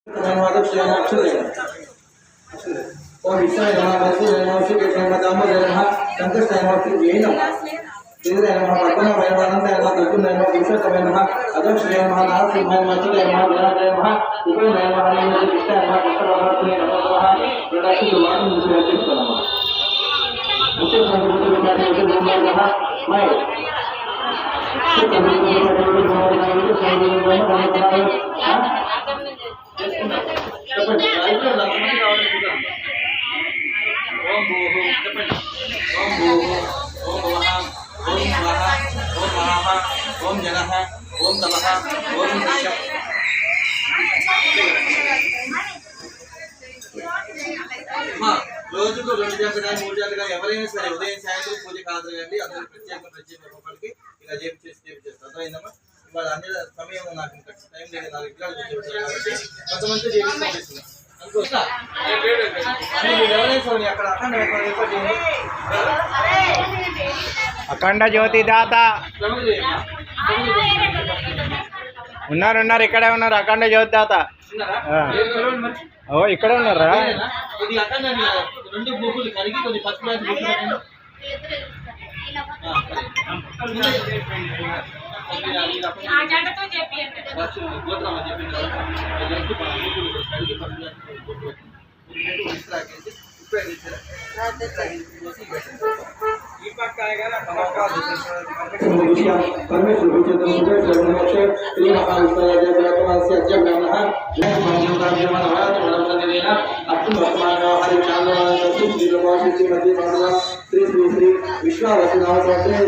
ओम जनः ओम तमः ओम वृक्षः రోజుకు 2 జంటగా 3 జంటగా ఎవరైనా సరే ఉదయం సాయంత్రం పూజకి హాజరయ్యండి. అందరూ ప్రత్యేక రూపాయలకి ఇలా చేపిస్తారు. అర్థమైందమ్మా? ఇవాళ అన్ని సమయం నాకు టైం లేదు, 4 విగ్రహాలు కూర్చోబెట్టారు కాబట్టి కొంతమంది చేపిస్తున్నాం అనుకోవచ్చా? ఎవరైనా సరే అక్కడ అఖండ జ్యోతి దాత ఉన్నారు, ఇక్కడే ఉన్నారు. అఖండ జ్యోతి దాత ఓ ఇక్కడే ఉన్నారా? ఇది అఖండ 2 బూకులు కరిగి కొన్ని పసుపు రాసి బూకులు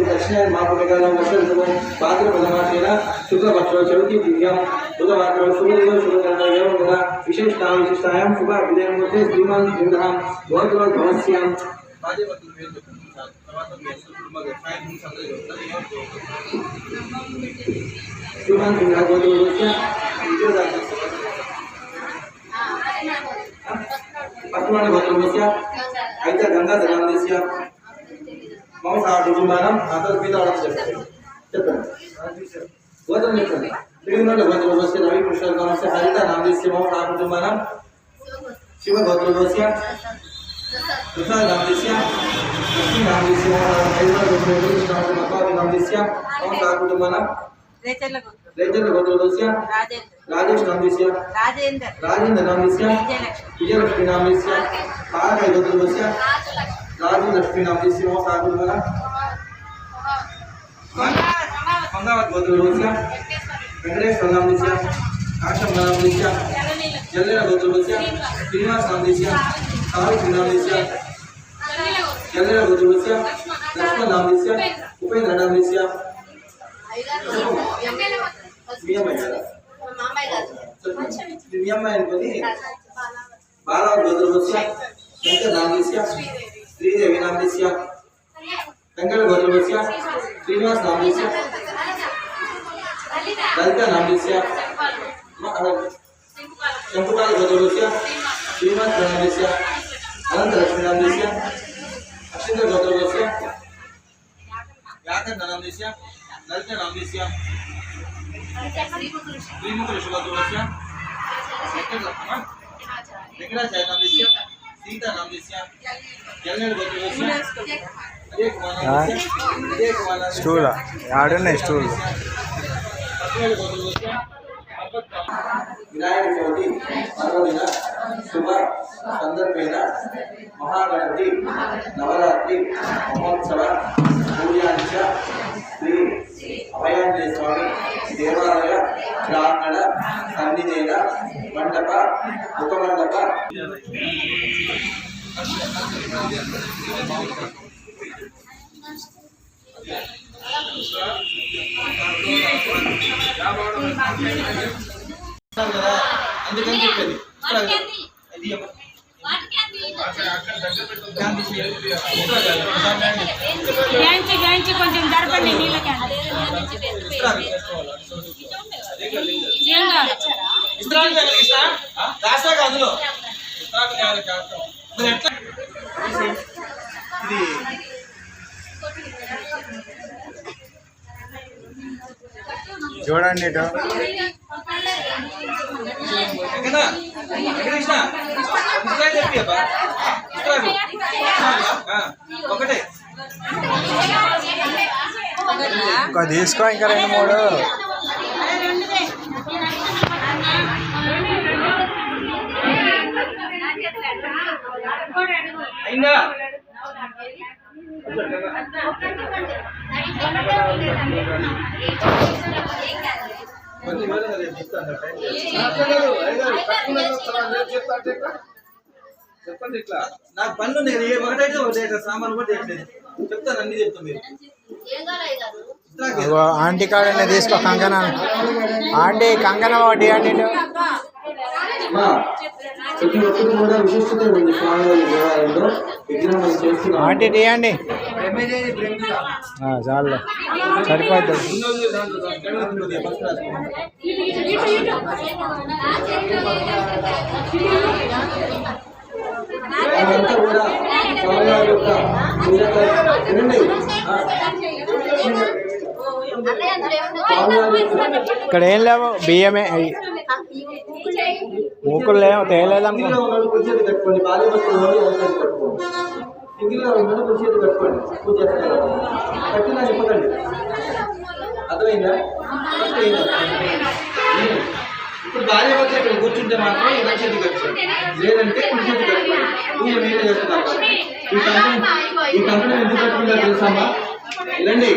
दक्षिण महापुण्यकाल पात्र प्रथमासेन शुक्लपक्षो चौथी दिव्यं बुधवासरो शुभदेव शुभकरणयोगः विशिष्टायां शुभ विजयमुहूर्ते श्रीमान् सिंहः गोत्रोद्भवस्यां श्रीमान् सिंहः गोत्रोद्भवस्य पद्मान् गोत्रोद्भवस्य ऐत्य गंगा जनादेस्य मम कुटुंबानां आतर्पिता गोत्रं చెప్పండి. శ్రీమన్ గోత్రోద్భవस्य రవి కృష్ణనామस्य హరిత నామस्य मम कुटुंबानां शिव गोत्रोद्भवस्य प्रसाद नामस्य लक्ष्मी नामस्य मम नामस्य मम कुटुंबानां रेचल गोत्रोद्भवस्य राजेश नामस्य राजेंद्र नामस्य विजयलक्ष्मी नामस्य पारक गोत्रोद्भवस्य राजू लक्ष्मी नामस्य मम कुटुंबानां मंगावत गोत्रोद्भवस्य वेंकटेश्वर नामस्य काशम नामस्य जल्लेर गोत्रोद्भवस्य श्रीनिवास नामस्य सावित्री नामस्य जल्लेर गोत्रोद्भवस्य लक्ष्मण नामस्य उपेंद्र नामस्य बाला गोत्रोद्भवस्य शंकर नामस्य श्रीदेवी नामस्य कंकण गोत्रोद्भवस्य श्रीनिवास नामस्य ललिता नामस्य शंकुपाल गोत्रोद्भवस्य श्रीनिवास नामस्य अनंत लक्ष्मी नामस्य अक्षेन्द्र गोत्रोद्भवस्य व्याकरण नामस्य ललिता नामस्य श्रीमुख गोत्रोद्भवस्य वेंकटाचार्य नामस्य सीता नामस्य जल्लेर गोत्रोद्भवस्य स्टूल आडुन्नाయి स्टूल विनायक चौथी पर्वदिन शुभ संदर्भेन महागणपति नवरात्रि महोत्सव पूजांच श्री अभयांजनेय स्वामी देवालय प्रांगण सन्निधेन मंडप मुखमंडप అందుకని చెప్పేది కొంచెం జరపండి నీళ్ళకి అందులో ఇది చూడండి ఎక్కడా వెంకటకృష్ణ చెప్పి అబ్బా ఒకటే ఇంకా తీసుకో ఇంకా 2 3 అయిందా చెప్పండి ఇట్లా నాకు పనులు ఒకటైతే ఒకటే సామాన్లు కూడా చేయట్లేదు చెప్తాను అన్ని చెప్తాను మీరు ఆంటీ కాడ తీసుకో కంగన ఆంటీ కంగన ఒకటి ఆంటీ ప్రతి ఒక్కరు కూడా విశిష్టత ఉంది స్వామివారి దేవాలయంలో విగ్రహం చేస్తున్నాం. ఆంటీ తీయండి చాలు సరిపోతుంది. అదంతా కూడా స్వామివారి యొక్క వినండి. ఇక్కడ ఏం లేవు బియ్యమే మూకులు లేవు తేలేదమ్మా. కుర్చీలు కట్టుకోండి, భార్య భర్తలు కట్టుకోండి, ఇంగిలో ఉన్న కుర్చీలు కట్టుకోండి, పూజ చేస్తారు కట్టినా చెప్పకండి. అర్థమైందా? ఇప్పుడు భార్య భర్తలు ఇక్కడ కూర్చుంటే మాత్రం ఇలా చేతి కట్టుకోండి, లేదంటే కుర్చీలు కట్టుకోండి. పూజ మీరే చేస్తున్నారు. ఈ కంకణం ఎందుకు కట్టుకుంటారు తెలుసమ్మా? ఇలాండి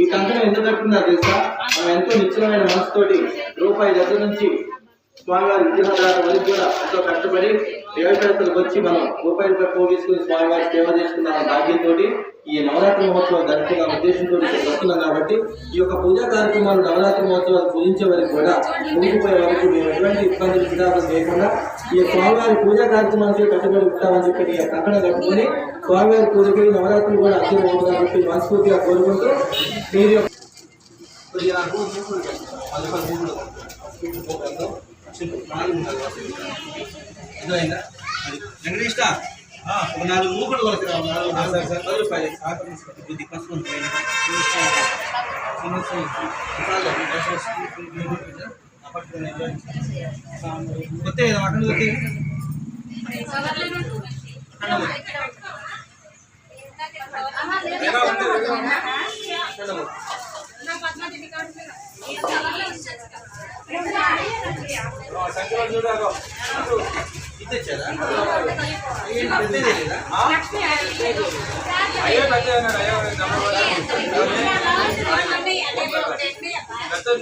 ఈ కంకణం ఎందుకు కట్టుకున్నారు తెలుసా? మనం ఎంతో నిశ్చలమైన మనసుతోటి రూపాయి దగ్గర నుంచి స్వామివారి విగ్రహాల వరకు కూడా ఎంతో కష్టపడి దేవతలకు వచ్చి మనం రూపాయలు పోగేసుకుని స్వామివారి సేవ చేసుకున్న భాగ్యంతో ఈ నవరాత్రి మహోత్సవం జరుపుకున్న ఉద్దేశంతో వస్తున్నాం. కాబట్టి ఈ యొక్క పూజా కార్యక్రమాలు నవరాత్రి మహోత్సవాలు పూజించే వరకు కూడా ముగిపోయే వరకు మేము ఎటువంటి ఇబ్బందులు విధానం లేకుండా ఈ స్వామివారి పూజా కార్యక్రమాలకి కట్టుబడి ఉంటామని చెప్పి కంకణ కట్టుకుని స్వామివారి పూజకి నవరాత్రులు కూడా అర్థమవుతుందని చెప్పి మనస్ఫూర్తిగా కోరుకుంటూ మీరు వెంకటేష్ట ఒక 4 మూకుడు కొత్త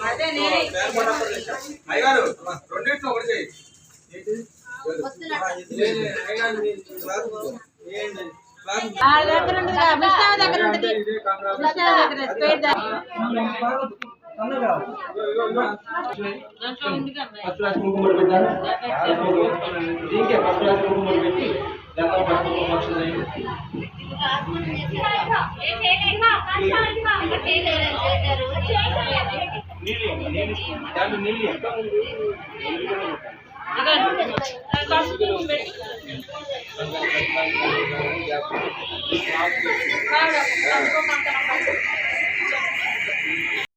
మటన్ కొట్టి అయ్యారు 2 ఒకటి చేయి. ఫస్ట్ క్లాస్ కుంకుమ పెట్టాను, దీనికే ఫస్ట్ క్లాస్ కుంకుమ పెట్టి గంగా పట్టుకుని పక్షులు దాంట్లో నీళ్ళు